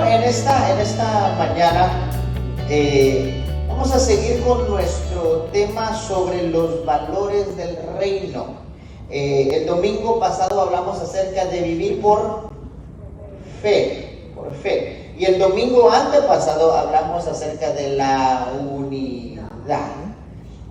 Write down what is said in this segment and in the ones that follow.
en esta mañana vamos a seguir con nuestro tema sobre los valores del reino. El domingo pasado hablamos acerca de vivir por fe. Y el domingo antepasado hablamos acerca de la unidad.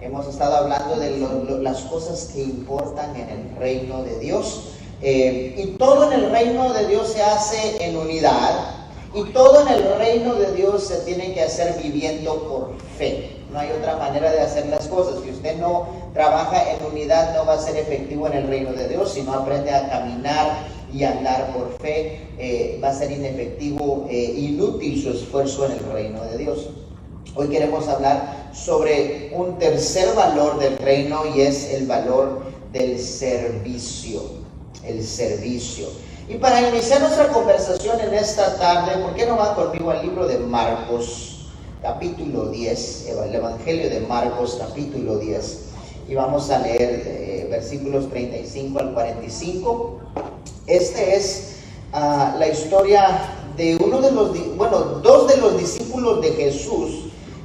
Hemos estado hablando de las cosas que importan en el reino de Dios. Y todo en el reino de Dios se hace en unidad. Y todo en el reino de Dios se tiene que hacer viviendo por fe. No hay otra manera de hacer las cosas. Si usted no trabaja en unidad, no va a ser efectivo en el reino de Dios. Si no aprende a caminar y andar por fe, va a ser inefectivo, inútil su esfuerzo en el reino de Dios. Hoy queremos hablar sobre un tercer valor del reino y es el valor del servicio. El servicio. Y para iniciar nuestra conversación en esta tarde, ¿por qué no va conmigo al libro de Marcos, capítulo 10, el Evangelio de Marcos, capítulo 10, y vamos a leer versículos 35 al 45. Este es la historia de dos de los discípulos de Jesús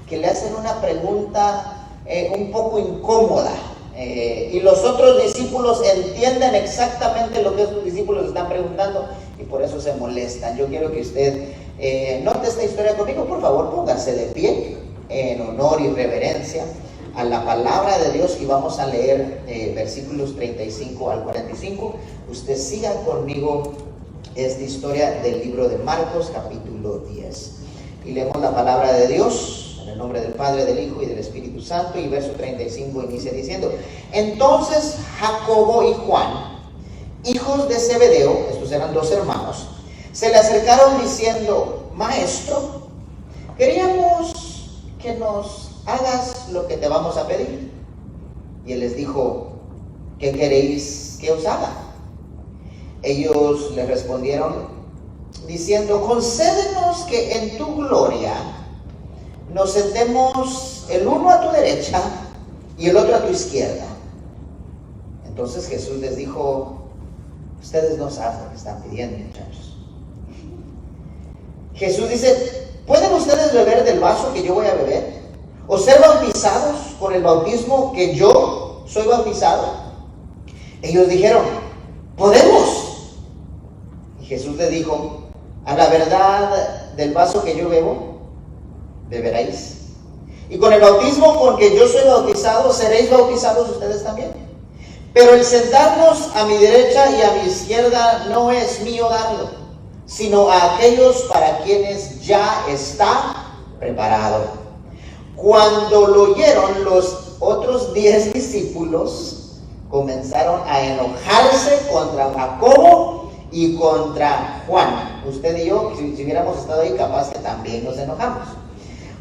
que le hacen una pregunta un poco incómoda. Y los otros discípulos entienden exactamente lo que estos discípulos están preguntando y por eso se molestan. Yo quiero que usted note esta historia conmigo. Por favor, póngase de pie en honor y reverencia a la palabra de Dios y vamos a leer versículos 35 al 45. Usted siga conmigo esta historia del libro de Marcos, capítulo 10. Y leemos la palabra de Dios. En el nombre del Padre, del Hijo y del Espíritu Santo. Y verso 35 inicia diciendo: Entonces Jacobo y Juan, hijos de Zebedeo, estos eran dos hermanos, se le acercaron diciendo: Maestro, queríamos que nos hagas lo que te vamos a pedir. Y él les dijo: ¿qué queréis que os haga? Ellos le respondieron diciendo: concédenos que en tu gloria nos sentemos el uno a tu derecha y el otro a tu izquierda. Entonces Jesús les dijo: ustedes no saben lo que están pidiendo, muchachos. Jesús dice: ¿pueden ustedes beber del vaso que yo voy a beber? ¿O ser bautizados con el bautismo que yo soy bautizado? Ellos dijeron: podemos. Y Jesús les dijo: a la verdad, del vaso que yo bebo, beberéis. Y con el bautismo con que yo soy bautizado, seréis bautizados ustedes también. Pero el sentarnos a mi derecha y a mi izquierda no es mío darlo, sino a aquellos para quienes ya está preparado. Cuando lo oyeron, los otros 10 discípulos comenzaron a enojarse contra Jacobo y contra Juan. Usted y yo, si hubiéramos estado ahí, capaz que también nos enojamos.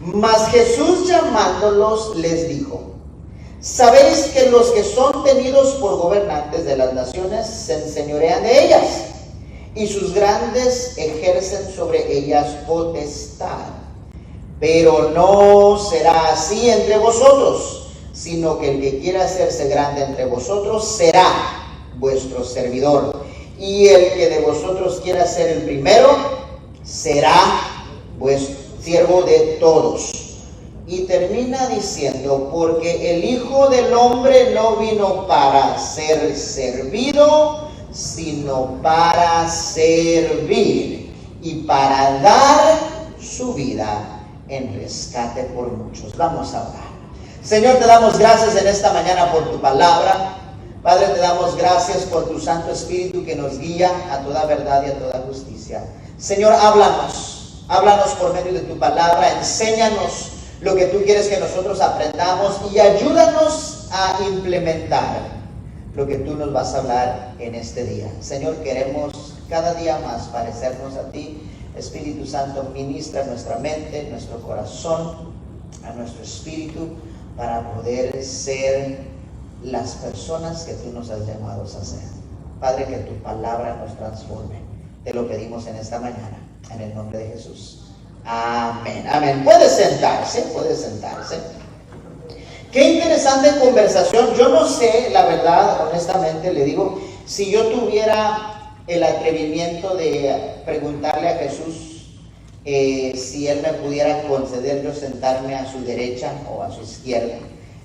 Mas Jesús, llamándolos, les dijo: sabéis que los que son tenidos por gobernantes de las naciones se enseñorean de ellas, y sus grandes ejercen sobre ellas potestad. Pero no será así entre vosotros, sino que el que quiera hacerse grande entre vosotros será vuestro servidor, y el que de vosotros quiera ser el primero será vuestro siervo de todos. Y termina diciendo: porque el Hijo del Hombre no vino para ser servido, sino para servir y para dar su vida en rescate por muchos. Vamos a orar. Señor, te damos gracias en esta mañana por tu palabra. Padre, te damos gracias por tu Santo Espíritu que nos guía a toda verdad y a toda justicia. Señor, háblanos por medio de tu palabra, enséñanos lo que tú quieres que nosotros aprendamos y ayúdanos a implementar lo que tú nos vas a hablar en este día. Señor, queremos cada día más parecernos a ti. Espíritu Santo, ministra nuestra mente, nuestro corazón, a nuestro espíritu, para poder ser las personas que tú nos has llamado a ser. Padre, que tu palabra nos transforme. Te lo pedimos en esta mañana, en el nombre de Jesús. Amén, amén. Puede sentarse. Qué interesante conversación. Yo no sé, la verdad, honestamente le digo, si yo tuviera el atrevimiento de preguntarle a Jesús si él me pudiera conceder yo sentarme a su derecha o a su izquierda.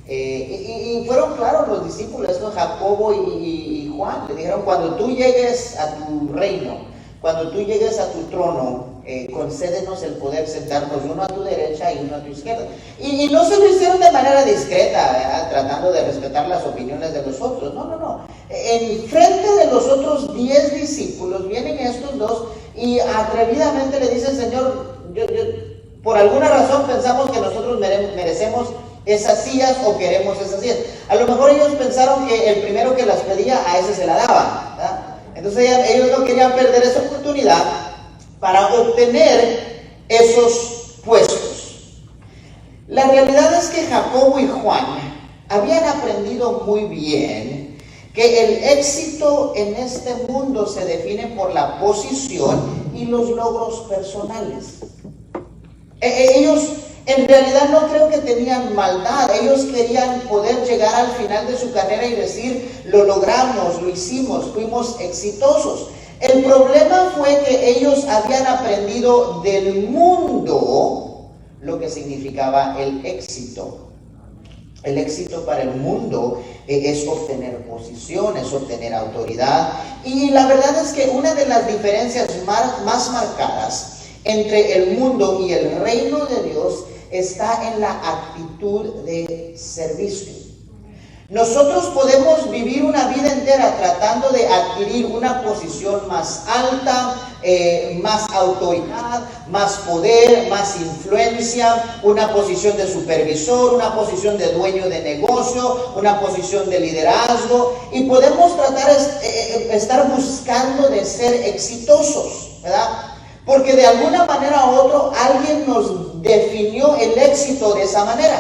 Y fueron claros los discípulos, estos Jacobo y Juan, le dijeron: cuando tú llegues a tu reino, cuando tú llegues a tu trono, concédenos el poder sentarnos uno a tu derecha y uno a tu izquierda. Y no se lo hicieron de manera discreta, ¿verdad?, tratando de respetar las opiniones de los otros. No. En frente de los otros 10 discípulos vienen estos dos y atrevidamente le dicen: Señor, por alguna razón pensamos que nosotros merecemos esas sillas o queremos esas sillas. A lo mejor ellos pensaron que el primero que las pedía, a ese se la daban, ¿verdad? Entonces ellos no querían perder esa oportunidad para obtener esos puestos. La realidad es que Jacobo y Juan habían aprendido muy bien que el éxito en este mundo se define por la posición y los logros personales. Ellos en realidad no creo que tenían maldad. Ellos querían poder llegar al final de su carrera y decir: lo logramos, lo hicimos, fuimos exitosos. El problema fue que ellos habían aprendido del mundo lo que significaba el éxito. El éxito para el mundo es obtener posición, es obtener autoridad. Y la verdad es que una de las diferencias más marcadas entre el mundo y el reino de Dios está en la actitud de servicio. Nosotros podemos vivir una vida entera tratando de adquirir una posición más alta, más autoridad, más poder, más influencia, una posición de supervisor, una posición de dueño de negocio, una posición de liderazgo, y podemos estar buscando de ser exitosos, ¿verdad? Porque de alguna manera u otra alguien nos definió el éxito de esa manera.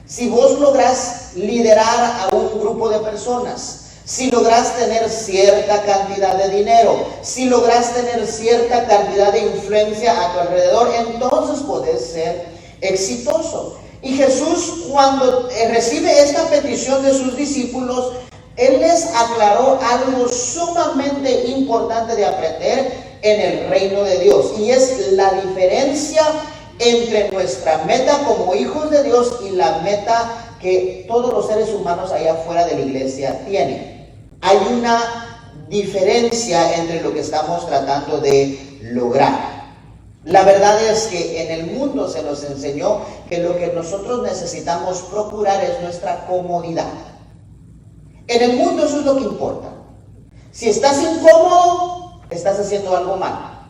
Si vos lográs liderar a un grupo de personas, si lográs tener cierta cantidad de dinero, si lográs tener cierta cantidad de influencia a tu alrededor, entonces podés ser exitoso. Y Jesús, cuando recibe esta petición de sus discípulos, Él les aclaró algo sumamente importante de aprender en el reino de Dios, y es la diferencia entre nuestra meta como hijos de Dios y la meta que todos los seres humanos allá afuera de la iglesia tienen. Hay una diferencia entre lo que estamos tratando de lograr. La verdad es que en el mundo se nos enseñó que lo que nosotros necesitamos procurar es nuestra comodidad. En el mundo eso es lo que importa. Si estás incómodo, estás haciendo algo mal.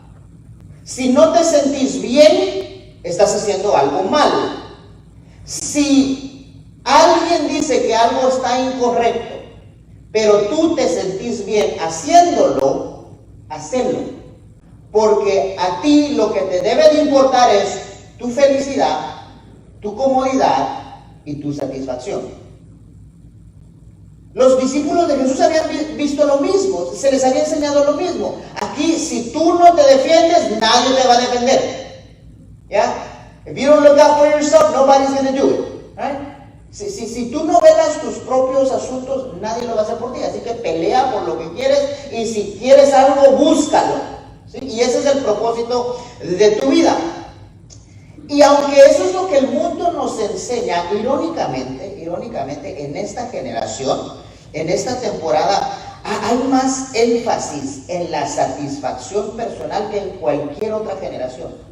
Si no te sentís bien, estás haciendo algo mal. Si alguien dice que algo está incorrecto, pero tú te sentís bien haciéndolo, hacelo. Porque a ti lo que te debe de importar es tu felicidad, tu comodidad y tu satisfacción. Los discípulos de Jesús habían visto lo mismo, se les había enseñado lo mismo. Aquí, si tú no te defiendes, nadie te va a defender. ¿Ya? If you don't look out for yourself, nobody's going to do it. Right? Si tú no velas tus propios asuntos, nadie lo va a hacer por ti. Así que pelea por lo que quieres, y si quieres algo, búscalo. ¿Sí? Y ese es el propósito de tu vida. Y aunque eso es lo que el mundo nos enseña, irónicamente, en esta generación, en esta temporada, hay más énfasis en la satisfacción personal que en cualquier otra generación.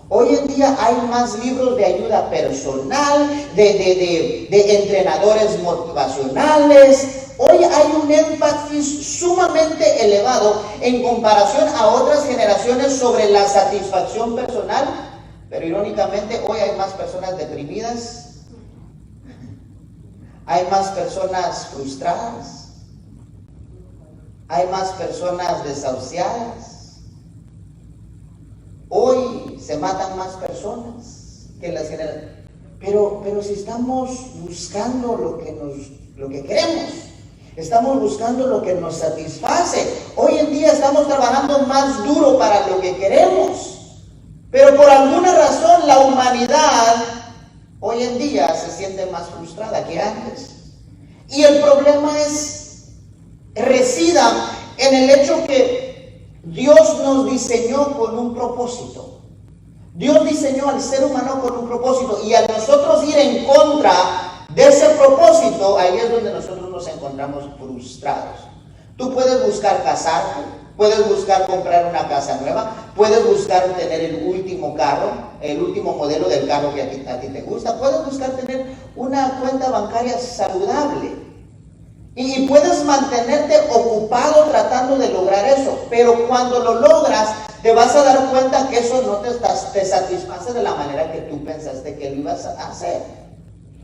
Hoy en día hay más libros de ayuda personal, de entrenadores motivacionales. Hoy hay un énfasis sumamente elevado en comparación a otras generaciones sobre la satisfacción personal. Pero irónicamente hoy hay más personas deprimidas, hay más personas frustradas, hay más personas desahuciadas. Hoy se matan más personas que en las generaciones. Pero si estamos buscando lo que queremos, estamos buscando lo que nos satisface. Hoy en día estamos trabajando más duro para lo que queremos. Pero por alguna razón la humanidad hoy en día se siente más frustrada que antes. Y el problema resida en el hecho que Dios nos diseñó con un propósito. Dios diseñó al ser humano con un propósito, y al nosotros ir en contra de ese propósito, ahí es donde nosotros nos encontramos frustrados. Tú puedes buscar casarte, puedes buscar comprar una casa nueva, puedes buscar tener el último carro, el último modelo del carro que a ti te gusta, puedes buscar tener una cuenta bancaria saludable. Y puedes mantenerte ocupado tratando de lograr eso, pero cuando lo logras, te vas a dar cuenta que eso no te satisface de la manera que tú pensaste que lo ibas a hacer.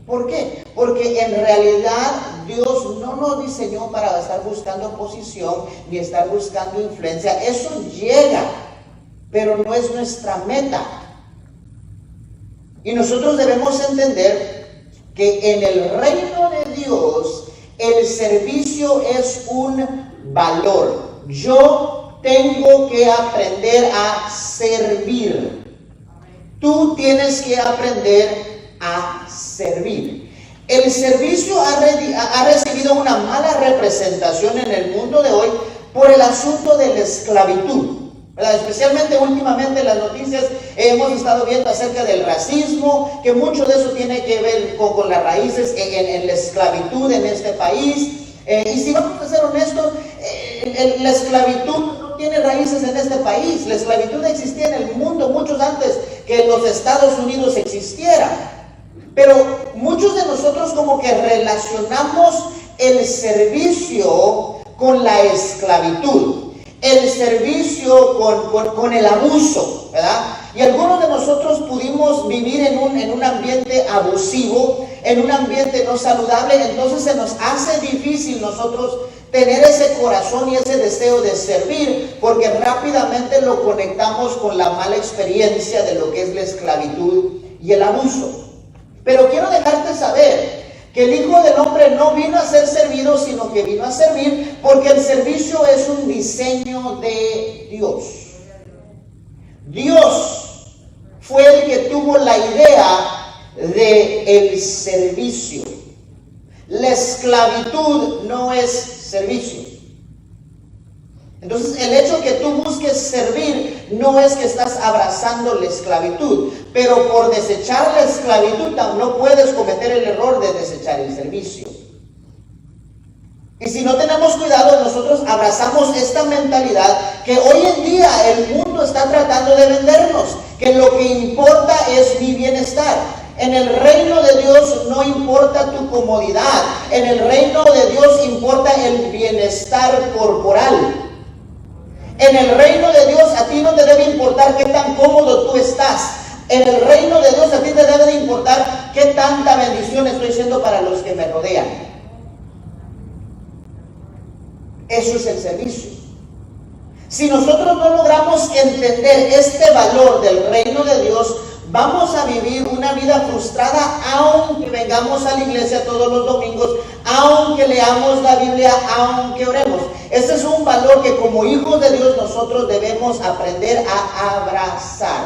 ¿Por qué? Porque en realidad Dios no nos diseñó para estar buscando posición ni estar buscando influencia. Eso llega, pero no es nuestra meta. Y nosotros debemos entender que en el reino de Dios, el servicio es un valor. Yo tengo que aprender a servir. Tú tienes que aprender a servir. El servicio ha recibido una mala representación en el mundo de hoy por el asunto de la esclavitud, ¿verdad? Especialmente últimamente en las noticias hemos estado viendo acerca del racismo, que mucho de eso tiene que ver con las raíces en la esclavitud en este país. Y si vamos a ser honestos, la esclavitud no tiene raíces en este país. La esclavitud existía en el mundo mucho antes que los Estados Unidos existieran. Pero muchos de nosotros como que relacionamos el servicio con la esclavitud, el servicio con el abuso, ¿verdad? Y algunos de nosotros pudimos vivir en un ambiente abusivo, en un ambiente no saludable. Entonces se nos hace difícil nosotros tener ese corazón y ese deseo de servir, porque rápidamente lo conectamos con la mala experiencia de lo que es la esclavitud y el abuso. Pero quiero dejarte saber que el Hijo del Hombre no vino a ser servido, sino que vino a servir, porque el servicio es un diseño de Dios. Dios fue el que tuvo la idea del servicio. La esclavitud no es servicio. Entonces, el hecho que tú busques servir no es que estás abrazando la esclavitud, pero por desechar la esclavitud no puedes cometer el error de desechar el servicio. Y si no tenemos cuidado, nosotros abrazamos esta mentalidad que hoy en día el mundo está tratando de vendernos, que lo que importa es mi bienestar. En el reino de Dios no importa tu comodidad, en el reino de Dios importa el bienestar corporal. En el reino de Dios a ti no te debe importar qué tan cómodo tú estás. En el reino de Dios a ti te debe de importar qué tanta bendición estoy siendo para los que me rodean. Eso es el servicio. Si nosotros no logramos entender este valor del reino de Dios, vamos a vivir una vida frustrada, aunque vengamos a la iglesia todos los domingos, aunque leamos la Biblia, aunque oremos. Ese es un valor que como hijos de Dios nosotros debemos aprender a abrazar.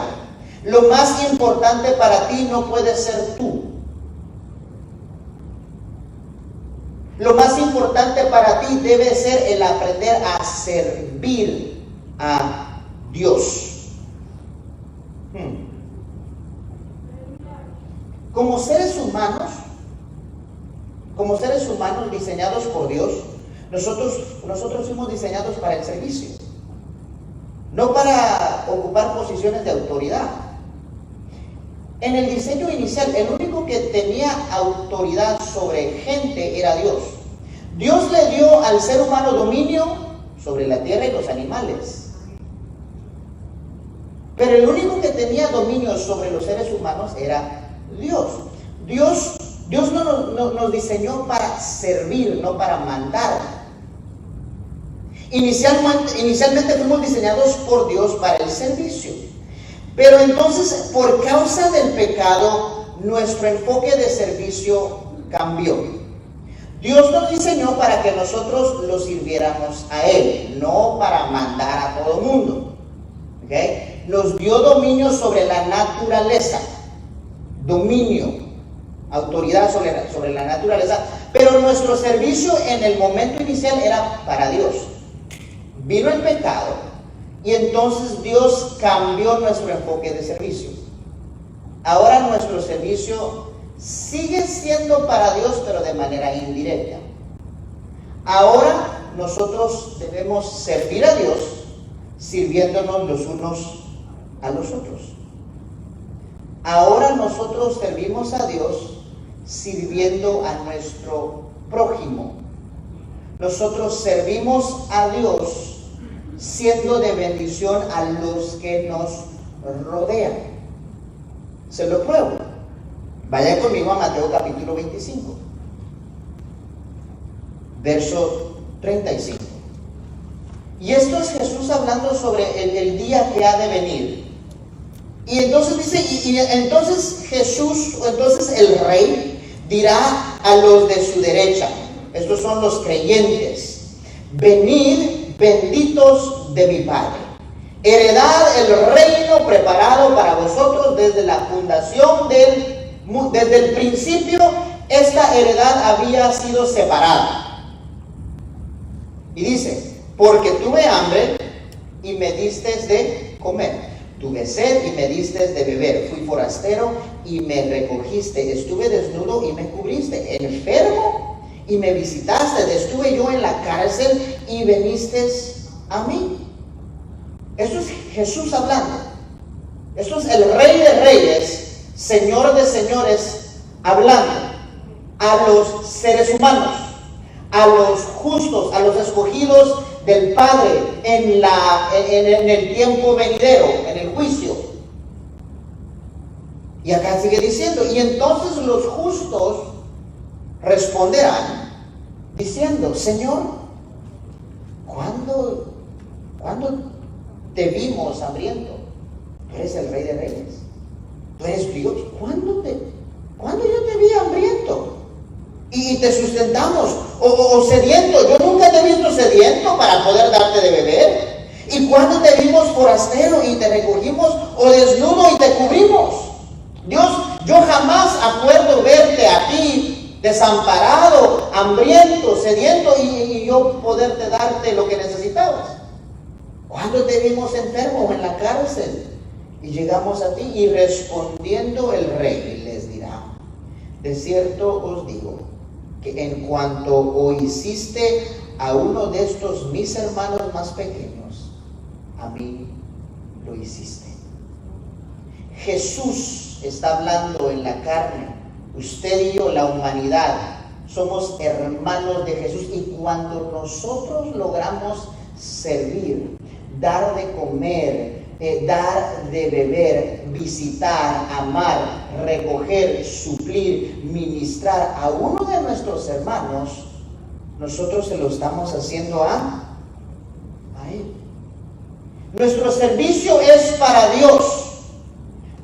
Lo más importante para ti no puede ser tú. Lo más importante para ti debe ser el aprender a servir a Dios. Como seres humanos diseñados por Dios, nosotros fuimos diseñados para el servicio, no para ocupar posiciones de autoridad. En el diseño inicial, el único que tenía autoridad sobre gente era Dios. Dios le dio al ser humano dominio sobre la tierra y los animales. Pero el único que tenía dominio sobre los seres humanos era Dios. Dios no nos diseñó para servir, no para mandar. Inicialmente fuimos diseñados por Dios para el servicio. Pero entonces, por causa del pecado, nuestro enfoque de servicio cambió. Dios nos diseñó para que nosotros lo sirviéramos a Él, no para mandar a todo el mundo. ¿Okay? Nos dio dominio sobre la naturaleza. Dominio, autoridad sobre la naturaleza, pero nuestro servicio en el momento inicial era para Dios. Vino el pecado Y entonces Dios cambió nuestro enfoque de servicio. Ahora nuestro servicio sigue siendo para Dios, pero de manera indirecta. Ahora nosotros debemos servir a Dios sirviéndonos los unos a los otros. Ahora nosotros servimos a Dios sirviendo a nuestro prójimo. Nosotros servimos a Dios siendo de bendición a los que nos rodean. Se lo pruebo. Vaya conmigo a Mateo capítulo 25, verso 35. Y esto es Jesús hablando sobre el día que ha de venir. Y entonces dice, y entonces Jesús, entonces el Rey dirá a los de su derecha, estos son los creyentes: venid, benditos de mi Padre, heredad el reino preparado para vosotros desde la fundación desde el principio. Esta heredad había sido separada. Y dice: porque tuve hambre y me distes de comer, tuve sed y me distes de beber, fui forastero y me recogiste, estuve desnudo y me cubriste, enfermo y me visitaste, estuve yo en la cárcel y viniste a mí. Esto es Jesús hablando. Esto es el Rey de Reyes, Señor de Señores, hablando a los seres humanos, a los justos, a los escogidos del Padre en el tiempo venidero, en el juicio. Y acá sigue diciendo: y entonces los justos responderán diciendo: Señor, ¿cuándo te vimos hambriento? Tú eres el Rey de Reyes, tú eres Dios. ¿Cuándo yo te vi hambriento y te sustentamos? O sediento, yo nunca te he visto sediento para poder darte de beber. ¿Y cuándo te vimos forastero y te recogimos, o desnudo y te cubrimos? Dios, yo jamás acuerdo verte a ti desamparado, hambriento, sediento, y yo poderte darte lo que necesitabas. ¿Cuándo te vimos enfermo en la cárcel y llegamos a ti? Y respondiendo el Rey les dirá: de cierto os digo, que en cuanto o hiciste a uno de estos mis hermanos más pequeños, a mí lo hiciste. Jesús está hablando en la carne. Usted y yo, la humanidad, somos hermanos de Jesús, y cuando nosotros logramos servir, dar de comer, dar de beber, visitar, amar, recoger, suplir, ministrar a uno de nuestros hermanos, nosotros se lo estamos haciendo a Él. Nuestro servicio es para Dios,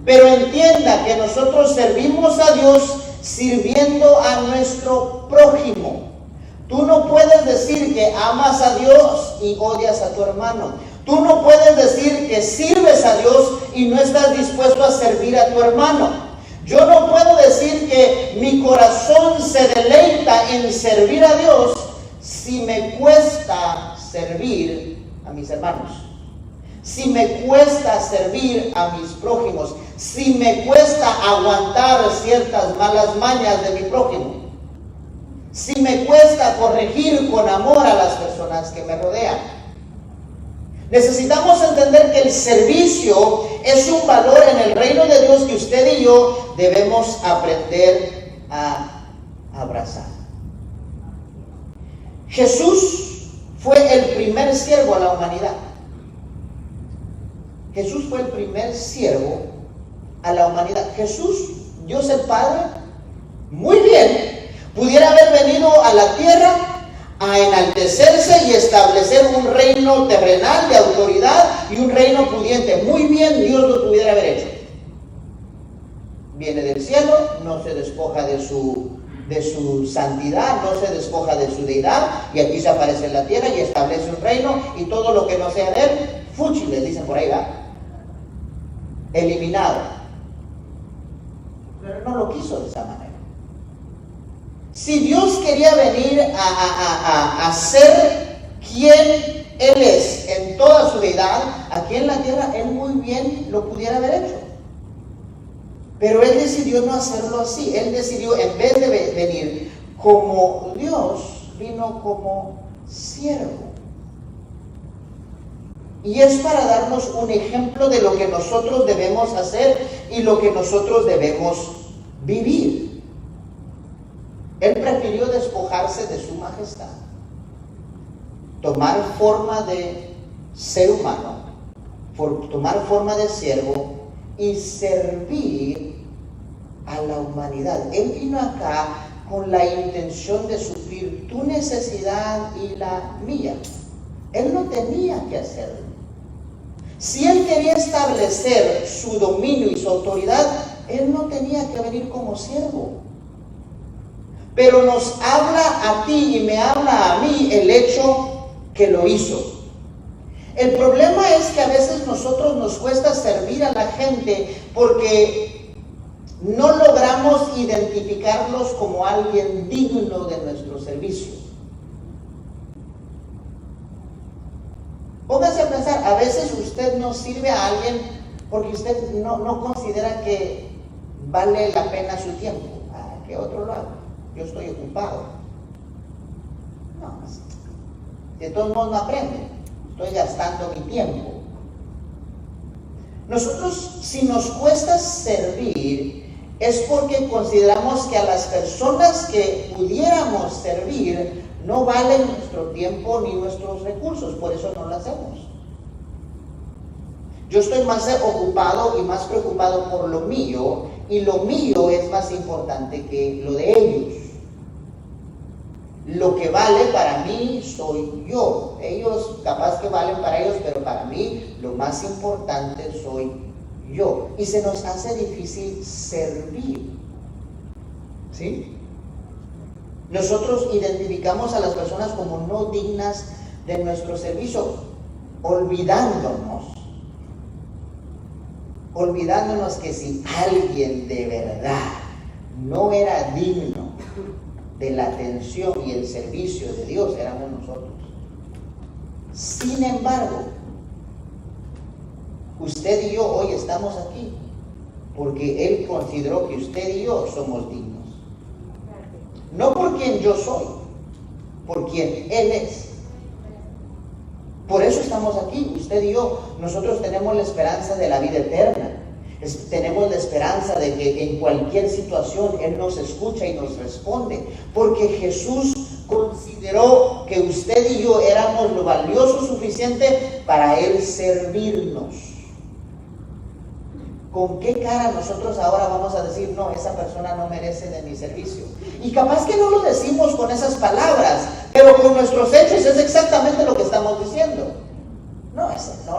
pero entienda que nosotros servimos a Dios sirviendo a nuestro prójimo. Tú no puedes decir que amas a Dios y odias a tu hermano. Tú no puedes decir que sirves a Dios y no estás dispuesto a servir a tu hermano. Yo no puedo decir que mi corazón se deleita en servir a Dios si me cuesta servir a mis hermanos, si me cuesta servir a mis prójimos, si me cuesta aguantar ciertas malas mañas de mi prójimo, si me cuesta corregir con amor a las personas que me rodean. Necesitamos entender que el servicio es un valor en el reino de Dios que usted y yo debemos aprender a abrazar. Jesús fue el primer siervo a la humanidad. Jesús fue el primer siervo a la humanidad. Jesús, Dios el Padre, muy bien, pudiera haber venido a la tierra a enaltecerse y establecer un reino terrenal de autoridad y un reino pudiente. Muy bien, Dios lo pudiera haber hecho. Viene del cielo, no se despoja de su santidad, no se despoja de su deidad, y aquí se aparece en la tierra y establece un reino, y todo lo que no sea de él, fuchi, les dicen por ahí, va, eliminado. Pero no lo quiso de esa manera. Si Dios quería venir a ser quien Él es en toda su deidad aquí en la tierra, él muy bien lo pudiera haber hecho. Pero él decidió no hacerlo así. Él decidió, en vez de venir como Dios, vino como siervo. Y es para darnos un ejemplo de lo que nosotros debemos hacer y lo que nosotros debemos vivir. Él prefirió despojarse de su majestad, tomar forma de ser humano, tomar forma de siervo y servir a la humanidad. Él vino acá con la intención de suplir tu necesidad y la mía. Él no tenía que hacerlo. Si él quería establecer su dominio y su autoridad, él no tenía que venir como siervo. Pero nos habla a ti y me habla a mí el hecho que lo hizo. El problema es que a veces nosotros nos cuesta servir a la gente porque no logramos identificarlos como alguien digno de nuestro servicio. Póngase a pensar, a veces usted no sirve a alguien porque usted no considera que vale la pena su tiempo. Que otro lo haga, yo estoy ocupado. No, de todos modos no aprende, estoy gastando mi tiempo. Nosotros, si nos cuesta servir, es porque consideramos que a las personas que pudiéramos servir no valen nuestro tiempo ni nuestros recursos, por eso no lo hacemos. Yo estoy más ocupado y más preocupado por lo mío, y lo mío es más importante que lo de ellos. Lo que vale para mí soy yo. Ellos capaz que valen para ellos, pero para mí lo más importante soy yo. Y se nos hace difícil servir. ¿Sí? Nosotros identificamos a las personas como no dignas de nuestro servicio, olvidándonos que si alguien de verdad no era digno de la atención y el servicio de Dios, éramos nosotros. Sin embargo, usted y yo hoy estamos aquí porque Él consideró que usted y yo somos dignos. No por quien yo soy, por quien Él es. Por eso estamos aquí, usted y yo. Nosotros tenemos la esperanza de la vida eterna. Tenemos la esperanza de que en cualquier situación Él nos escucha y nos responde. Porque Jesús consideró que usted y yo éramos lo valioso suficiente para Él servirnos. ¿Con qué cara nosotros ahora vamos a decir, no, esa persona no merece de mi servicio? Y capaz que no lo decimos con esas palabras, pero con nuestros hechos es exactamente lo que estamos diciendo. No,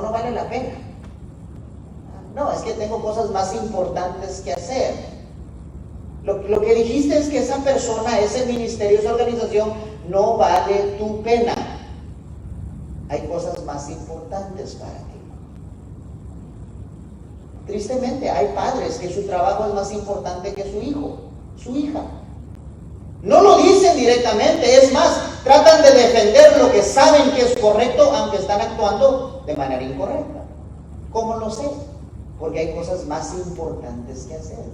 no vale la pena. No, es que tengo cosas más importantes que hacer. Lo que dijiste es que esa persona, ese ministerio, esa organización no vale tu pena. Hay cosas más importantes para ti. Tristemente, hay padres que su trabajo es más importante que su hijo, su hija. No lo dicen directamente, es más, tratan de defender lo que saben que es correcto, aunque están actuando de manera incorrecta. ¿Cómo lo sé? Porque hay cosas más importantes que hacer,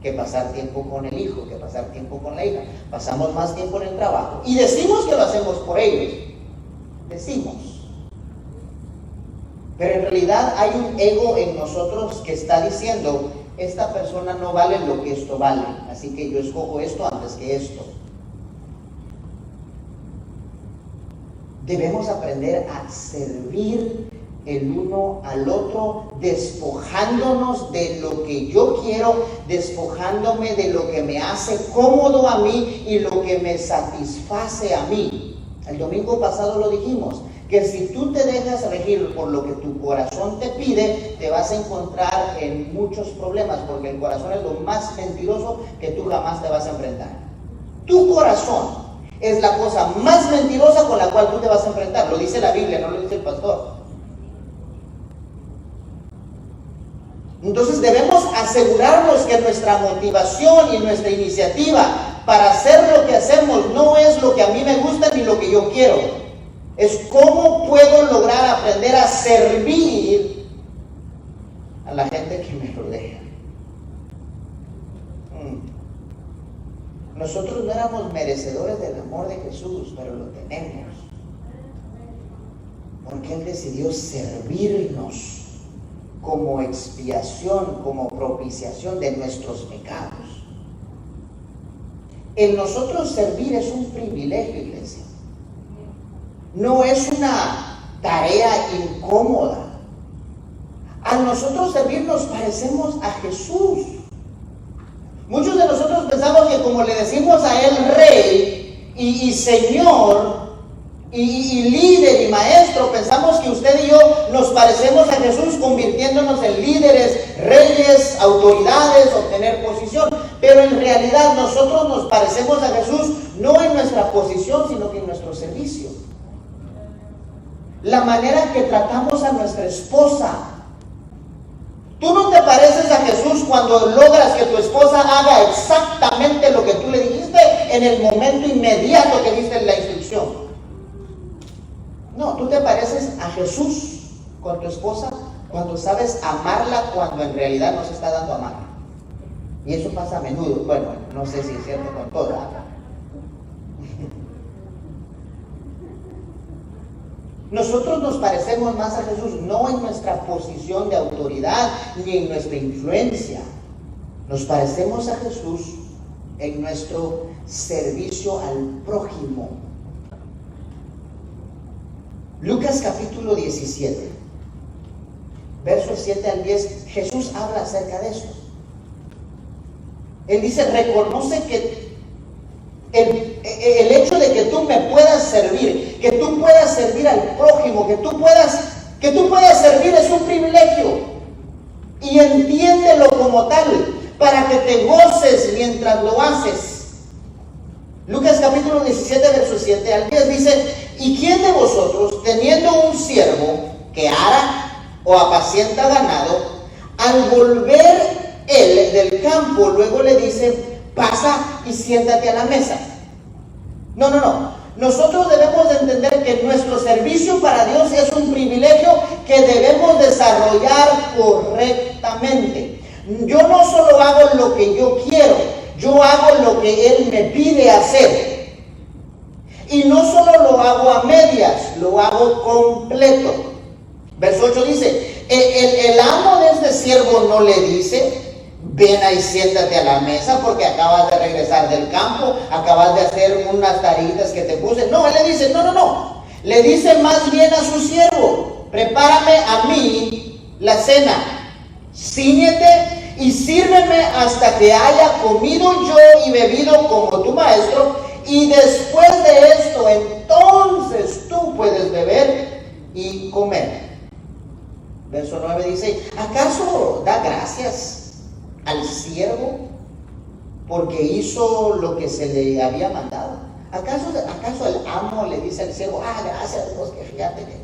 que pasar tiempo con el hijo, que pasar tiempo con la hija. Pasamos más tiempo en el trabajo y decimos que lo hacemos por ellos. Decimos. Pero en realidad hay un ego en nosotros que está diciendo, esta persona no vale lo que esto vale, así que yo escojo esto antes que esto. Debemos aprender a servir el uno al otro, despojándonos de lo que yo quiero, despojándome de lo que me hace cómodo a mí y lo que me satisface a mí. El domingo pasado lo dijimos, que si tú te dejas regir por lo que tu corazón te pide, te vas a encontrar en muchos problemas, porque el corazón es lo más mentiroso que tú jamás te vas a enfrentar. Tu corazón es la cosa más mentirosa con la cual tú te vas a enfrentar. Lo dice la Biblia, no lo dice el pastor. Entonces debemos asegurarnos que nuestra motivación y nuestra iniciativa para hacer lo que hacemos no es lo que a mí me gusta ni lo que yo quiero. Es cómo puedo lograr aprender a servir a la gente que me rodea. Nosotros no éramos merecedores del amor de Jesús, pero lo tenemos. Porque Él decidió servirnos como expiación, como propiciación de nuestros pecados. El nosotros servir es un privilegio, iglesia. No es una tarea incómoda. Al nosotros servir nos parecemos a Jesús. Muchos de nosotros pensamos que como le decimos a Él Rey y Señor y líder y maestro, pensamos que usted y yo nos parecemos a Jesús convirtiéndonos en líderes, reyes, autoridades, obtener posición. Pero en realidad nosotros nos parecemos a Jesús no en nuestra posición, sino que en nuestro servicio. La manera que tratamos a nuestra esposa. Tú no te pareces a Jesús cuando logras que tu esposa haga exactamente lo que tú le dijiste en el momento inmediato que diste la instrucción. No, tú te pareces a Jesús con tu esposa cuando sabes amarla cuando en realidad no se está dando a amar. Y eso pasa a menudo. Bueno, no sé si es cierto con toda. Nosotros nos parecemos más a Jesús no en nuestra posición de autoridad ni en nuestra influencia. Nos parecemos a Jesús en nuestro servicio al prójimo. Lucas capítulo 17, versos 7 al 10, Jesús habla acerca de esto. Él dice, reconoce que el hecho de que tú me puedas servir, que tú puedas servir al prójimo, que tú puedas servir es un privilegio. Y entiéndelo como tal, para que te goces mientras lo haces. Lucas capítulo 17, verso 7 al 10 dice, ¿y quién de vosotros, teniendo un siervo que ara o apacienta ganado, al volver él del campo, luego le dice, pasa y siéntate a la mesa? No. Nosotros debemos de entender que nuestro servicio para Dios es un privilegio que debemos desarrollar correctamente. Yo no solo hago lo que yo quiero, yo hago lo que Él me pide hacer. Y no solo lo hago a medias, lo hago completo. Verso 8 dice, el amo de este siervo no le dice, ven ahí, siéntate a la mesa porque acabas de regresar del campo, acabas de hacer unas taritas que te puse. No, él le dice, no. Le dice más bien a su siervo, prepárame a mí la cena, cíñete y sírveme hasta que haya comido yo y bebido como tu maestro, y después de esto, entonces tú puedes beber y comer. Verso 9 dice, ¿acaso da gracias al siervo porque hizo lo que se le había mandado? ¿Acaso el amo le dice al siervo, gracias Dios, que fíjate que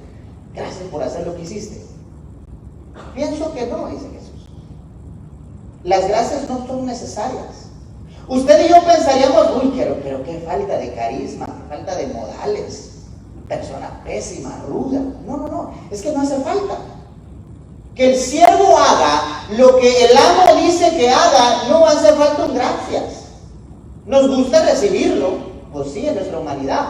gracias por hacer lo que hiciste? Pienso que no, dice Jesús. Las gracias no son necesarias. Usted y yo pensaríamos, pero qué falta de carisma, qué falta de modales, persona pésima, ruda. No, es que no hace falta. Que el siervo haga lo que el amo dice que haga, no hace falta un gracias. Nos gusta recibirlo, pues sí, en nuestra humanidad,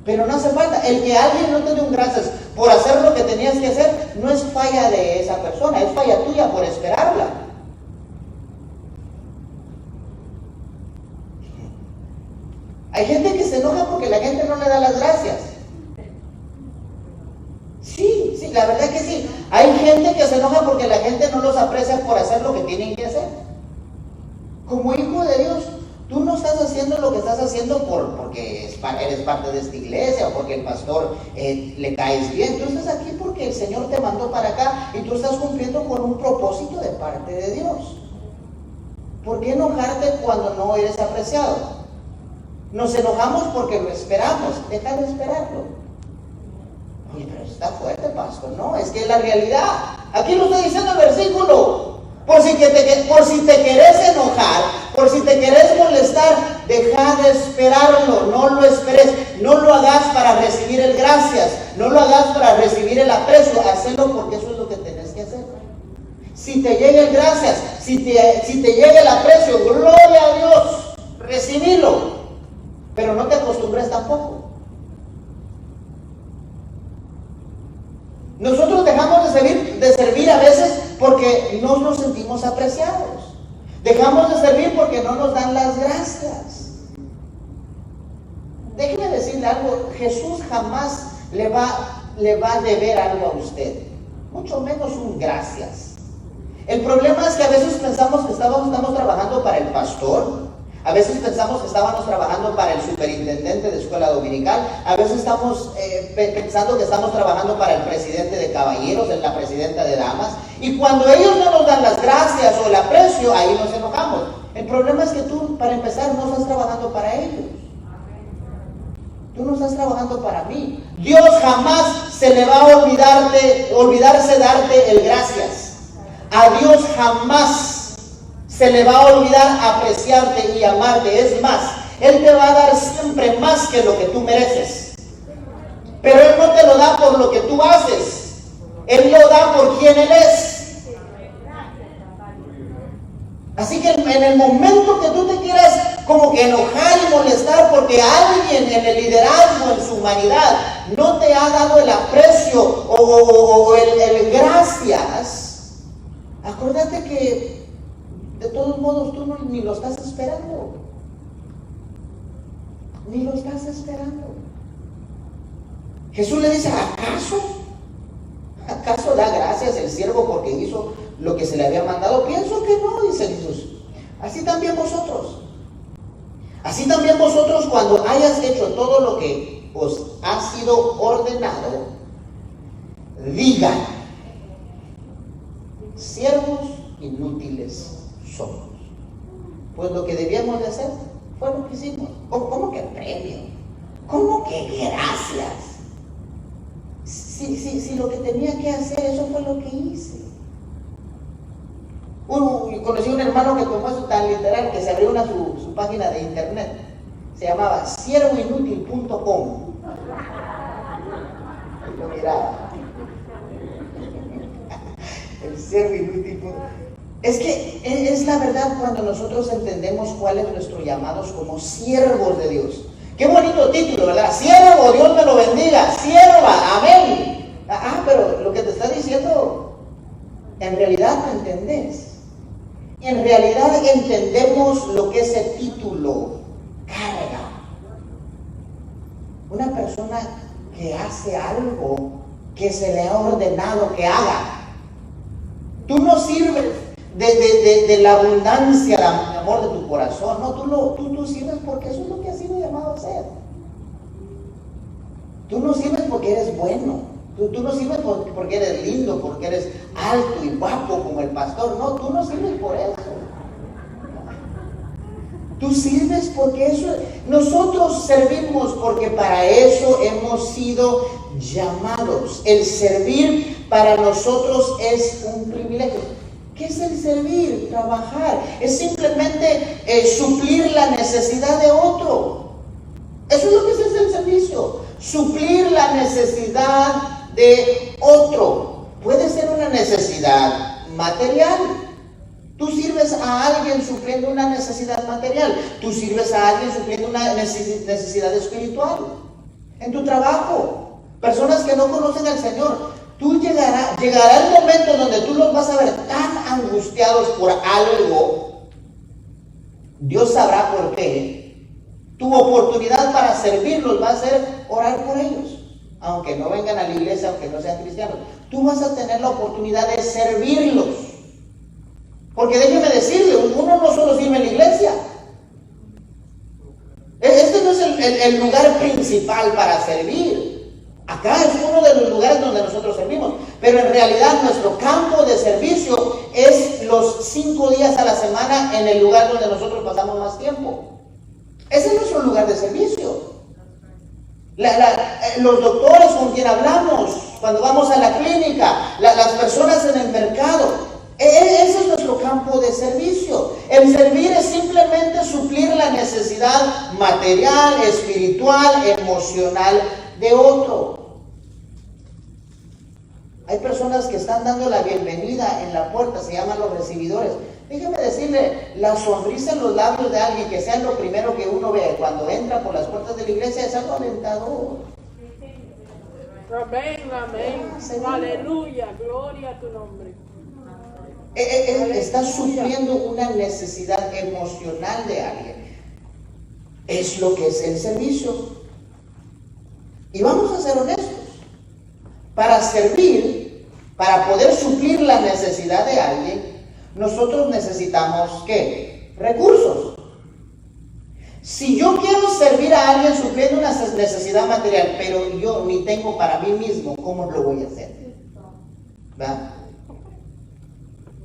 pero no hace falta. El que alguien no te dé un gracias por hacer lo que tenías que hacer, no es falla de esa persona, es falla tuya por esperarla. Hay gente que se enoja porque la gente no le da las gracias. Sí, la verdad que sí. Hay gente que se enoja porque la gente no los aprecia por hacer lo que tienen que hacer. Como hijo de Dios, tú no estás haciendo lo que estás haciendo porque eres parte de esta iglesia o porque el pastor le caes bien. Tú estás aquí porque el Señor te mandó para acá y tú estás cumpliendo con un propósito de parte de Dios. ¿Por qué enojarte cuando no eres apreciado? Nos enojamos porque lo esperamos. Deja de esperarlo. Oye, pero está fuerte, pastor. No, es que es la realidad. Aquí lo está diciendo el versículo. Por si te querés enojar, por si te querés molestar, deja de esperarlo. No lo esperes. No lo hagas para recibir el gracias. No lo hagas para recibir el aprecio. si te llega el gracias, si te llega el aprecio, gloria a Dios, recibilo. Pero no te acostumbres tampoco. Nosotros dejamos de servir a veces porque no nos sentimos apreciados. Dejamos de servir porque no nos dan las gracias. Déjeme decirle algo, Jesús jamás le va a deber algo a usted, mucho menos un gracias. El problema es que a veces pensamos que estamos trabajando para el pastor, a veces pensamos que estábamos trabajando para el superintendente de escuela dominical, a veces estamos pensando que estamos trabajando para el presidente de caballeros, la presidenta de damas, y cuando ellos no nos dan las gracias o el aprecio, ahí nos enojamos. El problema es que tú, para empezar, no estás trabajando para ellos. Tú no estás trabajando para mí. Dios jamás se le va a olvidarse darte el gracias. A Dios jamás se le va a olvidar apreciarte y amarte. Es más, Él te va a dar siempre más que lo que tú mereces. Pero Él no te lo da por lo que tú haces. Él lo da por quien Él es. Así que en el momento que tú te quieras como que enojar y molestar porque alguien en el liderazgo, en su humanidad, no te ha dado el aprecio o el gracias, acuérdate que de todos modos tú ni lo estás esperando. Ni lo estás esperando. Jesús le dice, ¿acaso da gracias el siervo porque hizo lo que se le había mandado? Pienso que no, dice Jesús. Así también vosotros. Así también vosotros, cuando hayas hecho todo lo que os ha sido ordenado, digan, siervos inútiles somos. Pues lo que debíamos de hacer fue lo que hicimos. ¿Cómo que premio? ¿Cómo que gracias? Si lo que tenía que hacer, eso fue lo que hice. Conocí un hermano que tomó eso tan literal que se abrió su página de internet. Se llamaba siervoinútil.com. Lo miraba. El siervo inútil. Es que es la verdad cuando nosotros entendemos cuál es nuestro llamado como siervos de Dios. Qué bonito título, ¿verdad? Siervo, Dios me lo bendiga. Sierva, amén. Pero lo que te está diciendo, en realidad lo entendés. En realidad entendemos lo que ese título carga. Una persona que hace algo que se le ha ordenado que haga. Tú no sirves de la abundancia de amor de tu corazón. No, tú sirves porque eso es lo que has sido llamado a hacer. Tú no sirves porque eres bueno. Tú no sirves porque eres lindo, porque eres alto y guapo como el pastor. No, tú no sirves por eso. Tú sirves porque eso. Nosotros servimos porque para eso hemos sido llamados. El servir para nosotros es un privilegio. ¿Qué es el servir? Trabajar. Es simplemente suplir la necesidad de otro. Eso es lo que es el servicio. Suplir la necesidad de otro. Puede ser una necesidad material. Tú sirves a alguien supliendo una necesidad material. Tú sirves a alguien supliendo una necesidad espiritual. En tu trabajo, personas que no conocen al Señor, llegará el momento donde tú los vas a ver tan angustiados por algo. Dios sabrá por qué. Tu oportunidad para servirlos va a ser orar por ellos. Aunque no vengan a la iglesia, aunque no sean cristianos, tú vas a tener la oportunidad de servirlos. Porque déjeme decirle, uno no solo sirve en la iglesia. Este no es el lugar principal para servir. Acá es uno de los lugares donde nosotros servimos. Pero en realidad nuestro campo de servicio es los 5 días a la semana en el lugar donde nosotros pasamos más tiempo. Ese es nuestro lugar de servicio. Los doctores con quien hablamos, cuando vamos a la clínica, las personas en el mercado. Ese es nuestro campo de servicio. El servir es simplemente suplir la necesidad material, espiritual, emocional de otro. Hay personas que están dando la bienvenida en la puerta, se llaman los recibidores. Déjeme decirle, la sonrisa en los labios de alguien, que sea lo primero que uno ve cuando entra por las puertas de la iglesia, es algo alentador. Amén, amén. Aleluya, gloria a tu nombre. Está supliendo una necesidad emocional de alguien. Es lo que es el servicio. Y vamos a ser honestos. Para servir, para poder suplir la necesidad de alguien, nosotros necesitamos, ¿qué? Recursos. Si yo quiero servir a alguien supliendo una necesidad material, pero yo ni tengo para mí mismo, ¿cómo lo voy a hacer? ¿Va?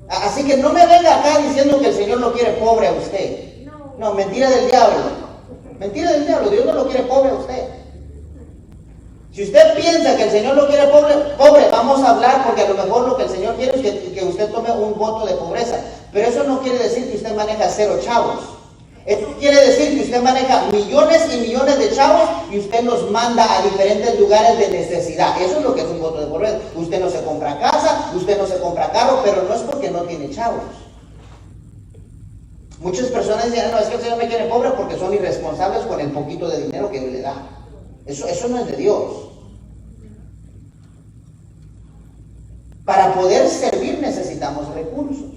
Así que no me venga acá diciendo que el Señor lo quiere pobre a usted. No, mentira del diablo. Mentira del diablo, Dios no lo quiere pobre a usted. Si usted piensa que el Señor lo quiere pobre, vamos a hablar, porque a lo mejor lo que el Señor quiere es que usted tome un voto de pobreza. Pero eso no quiere decir que usted maneja 0 chavos. Eso quiere decir que usted maneja millones y millones de chavos y usted los manda a diferentes lugares de necesidad. Eso es lo que es un voto de pobreza. Usted no se compra casa, usted no se compra carro, pero no es porque no tiene chavos. Muchas personas dicen, no, es que el Señor me quiere pobre porque son irresponsables con el poquito de dinero que Dios le da. Eso no es de Dios. Para poder servir necesitamos recursos.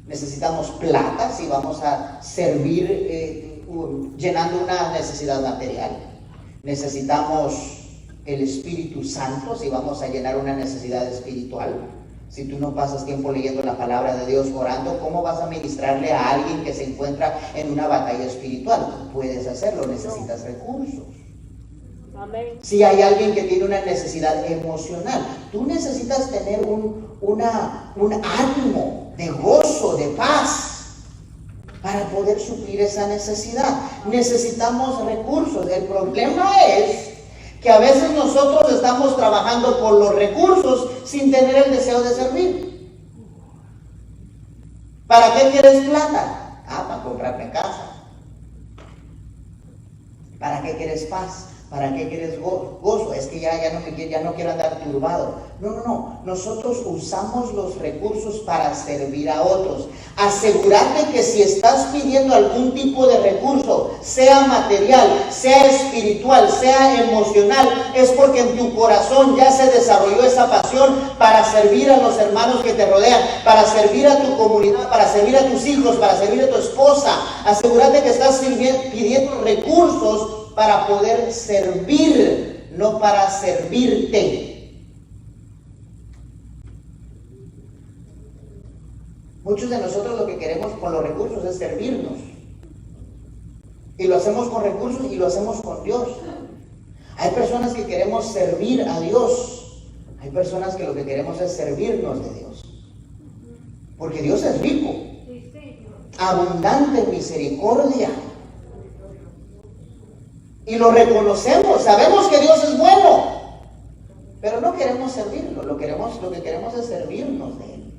Necesitamos plata si vamos a servir llenando una necesidad material. Necesitamos el Espíritu Santo si vamos a llenar una necesidad espiritual. Si tú no pasas tiempo leyendo la palabra de Dios, orando, ¿cómo vas a ministrarle a alguien que se encuentra en una batalla espiritual? Puedes hacerlo, necesitas recursos. Amén. Si hay alguien que tiene una necesidad emocional, tú necesitas tener un ánimo de gozo, de paz, para poder suplir esa necesidad. Necesitamos recursos. El problema es que a veces nosotros estamos trabajando por los recursos sin tener el deseo de servir. ¿Para qué quieres plata? Para comprarme casa. ¿Para qué quieres paz? ¿Para qué quieres gozo? Es que ya no quiero andar turbado. No. Nosotros usamos los recursos para servir a otros. Asegúrate que si estás pidiendo algún tipo de recurso, sea material, sea espiritual, sea emocional, es porque en tu corazón ya se desarrolló esa pasión para servir a los hermanos que te rodean, para servir a tu comunidad, para servir a tus hijos, para servir a tu esposa. Asegúrate que estás pidiendo recursos para poder servir, no para servirte. Muchos de nosotros lo que queremos con los recursos es servirnos. Y lo hacemos con recursos y lo hacemos con Dios. Hay personas que queremos servir a Dios. Hay personas que lo que queremos es servirnos de Dios. Porque Dios es rico, abundante en misericordia. Y lo reconocemos, sabemos que Dios es bueno, pero no queremos servirlo, lo que queremos es servirnos de Él.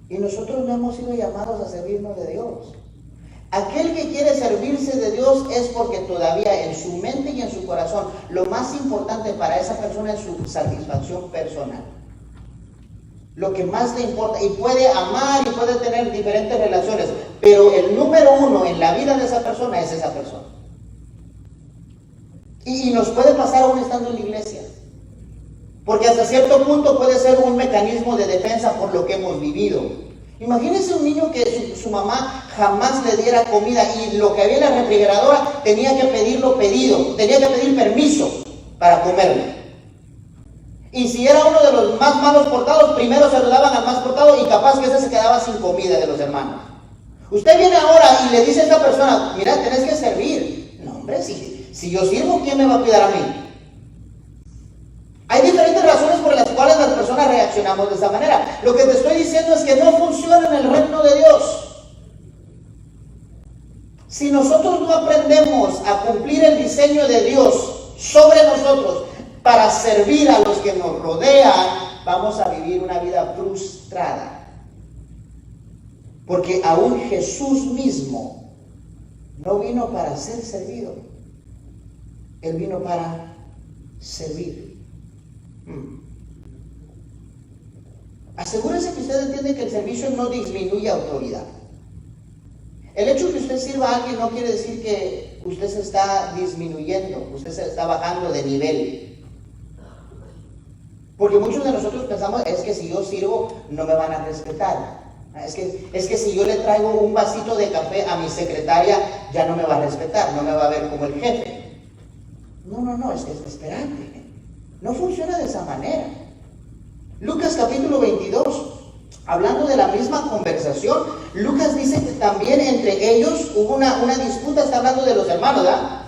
Y nosotros no hemos sido llamados a servirnos de Dios. Aquel que quiere servirse de Dios es porque todavía en su mente y en su corazón lo más importante para esa persona es su satisfacción personal. Lo que más le importa, y puede amar y puede tener diferentes relaciones, pero el número uno en la vida de esa persona es esa persona. Y nos puede pasar aún estando en la iglesia, porque hasta cierto punto puede ser un mecanismo de defensa por lo que hemos vivido. Imagínense un niño que su mamá jamás le diera comida y lo que había en la refrigeradora tenía que pedirlo pedido, tenía que pedir permiso para comerlo. Y si era uno de los más malos portados, primero se lo daban al más portado y capaz que ese se quedaba sin comida de los hermanos. Usted viene ahora y le dice a esta persona, mira, tenés que servir. No, hombre, si yo sirvo, ¿quién me va a cuidar a mí? Hay diferentes razones por las cuales las personas reaccionamos de esa manera. Lo que te estoy diciendo es que no funciona en el reino de Dios. Si nosotros no aprendemos a cumplir el diseño de Dios sobre nosotros para servir a los que nos rodean, vamos a vivir una vida frustrada. Porque aún Jesús mismo no vino para ser servido. Él vino para servir. asegúrese que usted entiende que el servicio no disminuye autoridad. El hecho que usted sirva a alguien no quiere decir que usted se está disminuyendo, usted se está bajando de nivel. Porque muchos de nosotros pensamos, es que si yo sirvo, no me van a respetar. Es que si yo le traigo un vasito de café a mi secretaria, ya no me va a respetar, no me va a ver como el jefe. No, es que esperante. No funciona de esa manera. Lucas capítulo 22, hablando de la misma conversación, Lucas dice que también entre ellos hubo una disputa, está hablando de los hermanos, ¿verdad?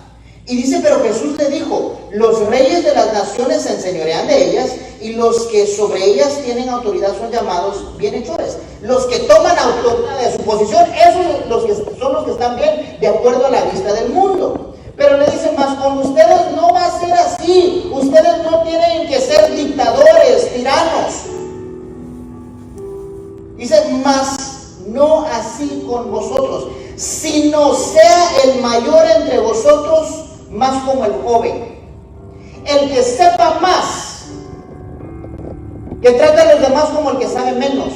Y dice, pero Jesús le dijo, los reyes de las naciones se enseñorean de ellas, y los que sobre ellas tienen autoridad son llamados bienhechores. Los que toman autoridad de su posición, esos son los que están bien de acuerdo a la vista del mundo. Pero le dicen, más con ustedes no va a ser así. Ustedes no tienen que ser dictadores, tiranos. Dice, mas no así con vosotros, sino sea el mayor entre vosotros más como el joven, el que sepa más, que trate a los demás como el que sabe menos.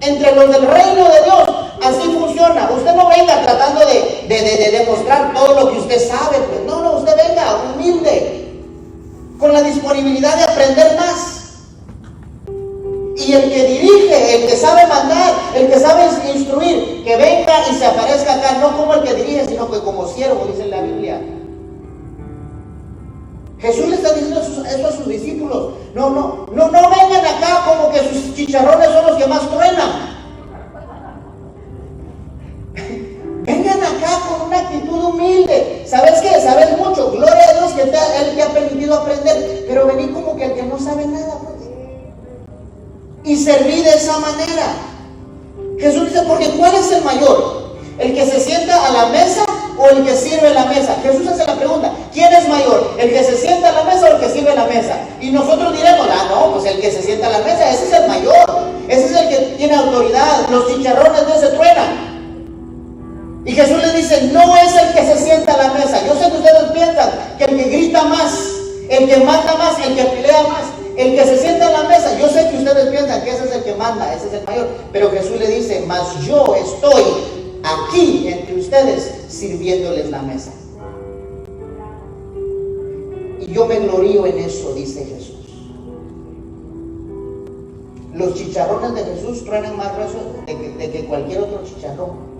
Entre los del reino de Dios, así funciona. Usted no venga tratando de demostrar todo lo que usted sabe, pues no, usted venga humilde, con la disponibilidad de aprender más. Y el que dirige, el que sabe mandar, el que sabe instruir, que venga y se aparezca acá, no como el que dirige, sino que como siervo, dice en la Biblia. Jesús le está diciendo eso a sus discípulos. No vengan acá como que sus chicharrones son los que más truenan. Vengan acá con una actitud humilde. ¿Sabes qué? Sabes mucho. Gloria a Dios que Él te ha permitido aprender. Pero vení como que el que no sabe nada, pues. Y serví de esa manera. Jesús dice, porque ¿cuál es el mayor? ¿El que se sienta a la mesa o el que sirve la mesa? Jesús hace la pregunta, ¿quién es mayor? ¿El que se sienta a la mesa o el que sirve la mesa? Y nosotros diremos, pues el que se sienta a la mesa, ese es el mayor, ese es el que tiene autoridad, los chicharrones no se truenan. Y Jesús les dice, no es el que se sienta a la mesa. Yo sé que ustedes piensan que el que grita más, el que manda más, el que pelea más, el que se sienta a la mesa, yo sé que ustedes piensan que ese es el que manda, ese es el mayor, pero Jesús le dice, mas yo estoy aquí entre ustedes sirviéndoles la mesa. Y yo me glorío en eso, dice Jesús. Los chicharrones de Jesús truenan más gruesos de que cualquier otro chicharrón.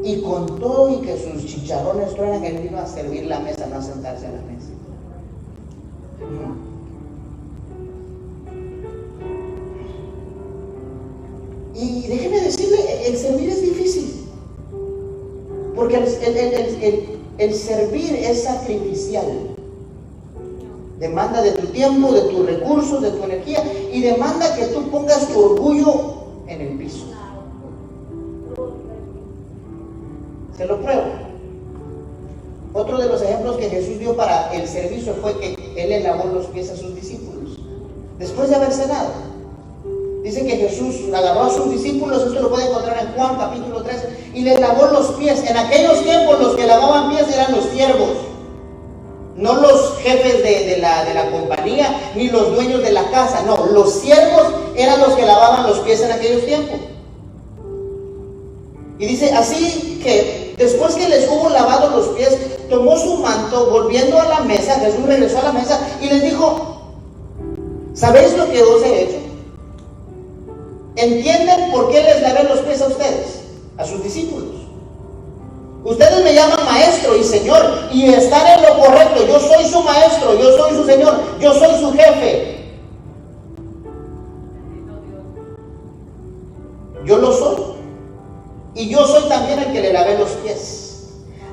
Y con todo y que sus chicharrones truenan, Él vino a servir la mesa, no a sentarse a la mesa. Y déjeme decirle, el servir es difícil. Porque el servir es sacrificial. Demanda de tu tiempo, de tus recursos, de tu energía. Y demanda que tú pongas tu orgullo en el piso. Se lo pruebo. Otro de los ejemplos que Jesús dio para el servicio fue que Él le lavó los pies a sus discípulos. Después de haber cenado. Dice que Jesús agarró a sus discípulos, esto lo puede encontrar en Juan capítulo 3, y les lavó los pies. En aquellos tiempos los que lavaban pies eran los siervos, no los jefes de la compañía, ni los dueños de la casa, no, los siervos eran los que lavaban los pies en aquellos tiempos. Y dice, así que después que les hubo lavado los pies, tomó su manto, volviendo a la mesa, Jesús regresó a la mesa y les dijo, ¿sabéis lo que os he hecho? ¿Entienden por qué les lavé los pies a ustedes? A sus discípulos. Ustedes me llaman maestro y señor y están en lo correcto. Yo soy su maestro, yo soy su señor, yo soy su jefe. Yo lo soy. Y yo soy también el que le lavé los pies.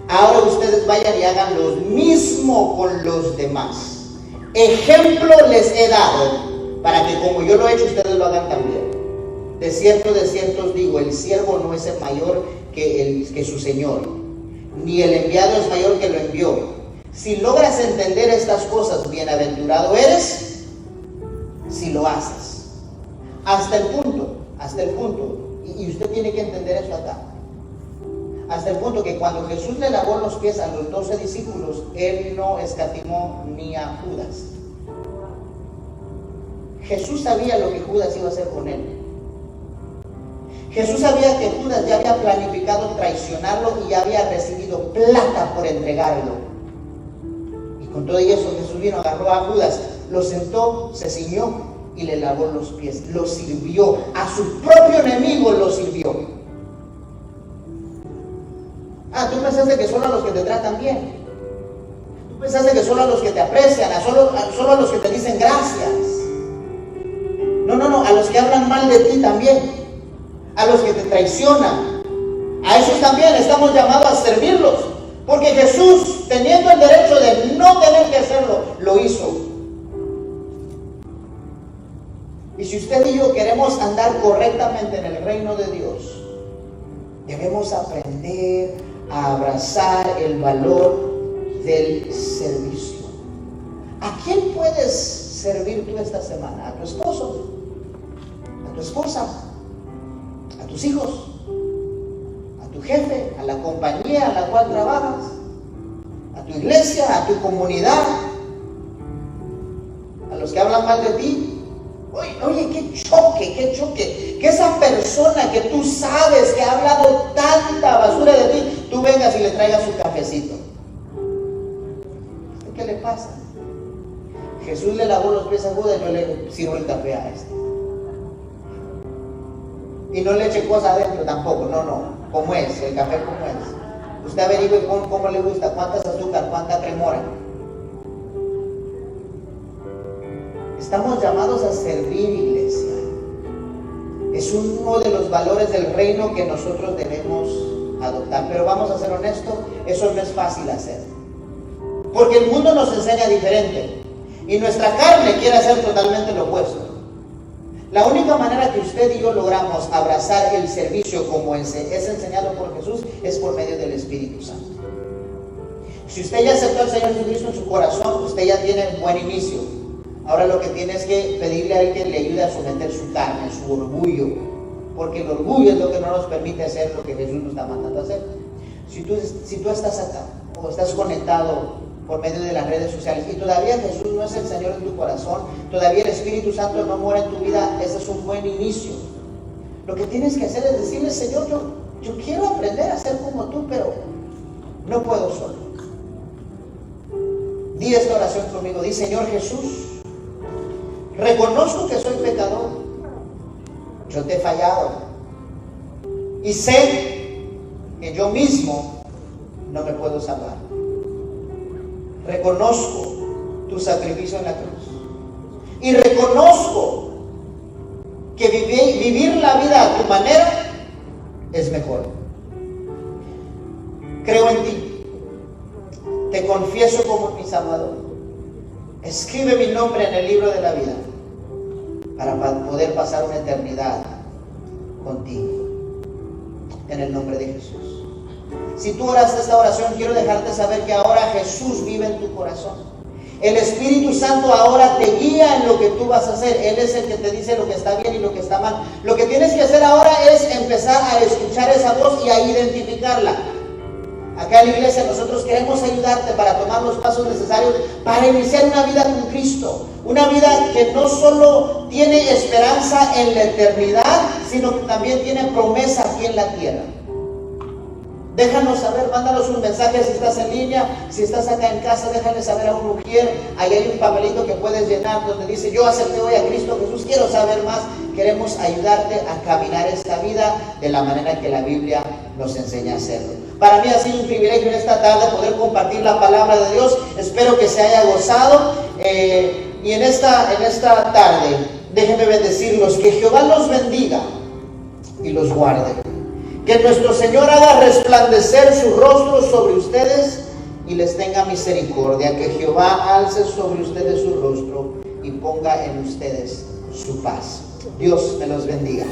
Ahora ustedes vayan y hagan lo mismo con los demás. Ejemplo les he dado para que como yo lo he hecho, ustedes lo hagan también. De cierto os digo, el siervo no es el mayor que su señor, ni el enviado es mayor que lo envió. Si logras entender estas cosas, bienaventurado eres si lo haces. Hasta el punto, y usted tiene que entender eso acá. Hasta el punto que cuando Jesús le lavó los pies a los 12 discípulos, Él no escatimó ni a Judas. Jesús sabía lo que Judas iba a hacer con él. Jesús sabía que Judas ya había planificado traicionarlo y ya había recibido plata por entregarlo. Y con todo eso Jesús vino, agarró a Judas, lo sentó, se ciñó y le lavó los pies. Lo sirvió, a su propio enemigo lo sirvió. Tú pensaste que solo a los que te tratan bien. Tú pensaste que solo a los que te aprecian, solo a los que te dicen gracias. No, a los que hablan mal de ti también. A los que te traicionan. A esos también estamos llamados a servirlos. Porque Jesús, teniendo el derecho de no tener que hacerlo, lo hizo. Y si usted y yo queremos andar correctamente en el reino de Dios, debemos aprender a abrazar el valor del servicio. ¿A quién puedes servir tú esta semana? ¿A tu esposo? ¿A tu esposa? ¿A tus hijos? ¿A tu jefe? ¿A la compañía a la cual trabajas? ¿A tu iglesia? ¿A tu comunidad? ¿A los que hablan mal de ti? Oye, qué choque, que esa persona que tú sabes que ha hablado tanta basura de ti, tú vengas y le traigas su cafecito. ¿Qué le pasa? Jesús le lavó los pies a Judas, yo le sirvo el café a este. Y no le eche cosas adentro tampoco, no, como es, el café como es. Usted averigüe cómo le gusta, cuántas azúcar, cuánta cremora. Estamos llamados a servir, iglesia. Es uno de los valores del reino que nosotros debemos adoptar. Pero vamos a ser honestos, eso no es fácil hacer. Porque el mundo nos enseña diferente. Y nuestra carne quiere hacer totalmente lo opuesto. La única manera que usted y yo logramos abrazar el servicio como es enseñado por Jesús es por medio del Espíritu Santo. Si usted ya aceptó al Señor Jesucristo en su corazón, usted ya tiene un buen inicio. Ahora lo que tiene es que pedirle a Él que le ayude a someter su carne, su orgullo, porque el orgullo es lo que no nos permite hacer lo que Jesús nos está mandando a hacer. Si tú estás acá o estás conectado por medio de las redes sociales y todavía Jesús no es el Señor en tu corazón, todavía el Espíritu Santo no mora en tu vida, ese es un buen inicio. Lo que tienes que hacer es decirle: Señor, yo quiero aprender a ser como tú, pero no puedo solo. Di esta oración conmigo, di: Señor Jesús, reconozco que soy pecador, yo te he fallado y sé que yo mismo no me puedo salvar. Reconozco tu sacrificio en la cruz y reconozco que vivir la vida a tu manera es mejor. Creo en ti, te confieso como mi Salvador. Escribe mi nombre en el libro de la vida para poder pasar una eternidad contigo, en el nombre de Jesús. Si tú oraste esta oración, quiero dejarte saber que ahora Jesús vive en tu corazón. El Espíritu Santo ahora te guía en lo que tú vas a hacer. Él es el que te dice lo que está bien y lo que está mal. Lo que tienes que hacer ahora es empezar a escuchar esa voz y a identificarla. Acá en la iglesia nosotros queremos ayudarte para tomar los pasos necesarios para iniciar una vida con Cristo. Una vida que no solo tiene esperanza en la eternidad, sino que también tiene promesa aquí en la tierra. Déjanos saber, mándanos un mensaje si estás en línea, si estás acá en casa, déjale saber a un mujer. Ahí hay un papelito que puedes llenar donde dice: yo acepté hoy a Cristo Jesús, quiero saber más. Queremos ayudarte a caminar esta vida de la manera que la Biblia nos enseña a hacerlo. Para mí ha sido un privilegio en esta tarde poder compartir la palabra de Dios. Espero que se haya gozado. Y en esta tarde, déjenme bendecirlos. Que Jehová los bendiga y los guarde. Que nuestro Señor haga resplandecer su rostro sobre ustedes y les tenga misericordia. Que Jehová alce sobre ustedes su rostro y ponga en ustedes su paz. Dios me los bendiga.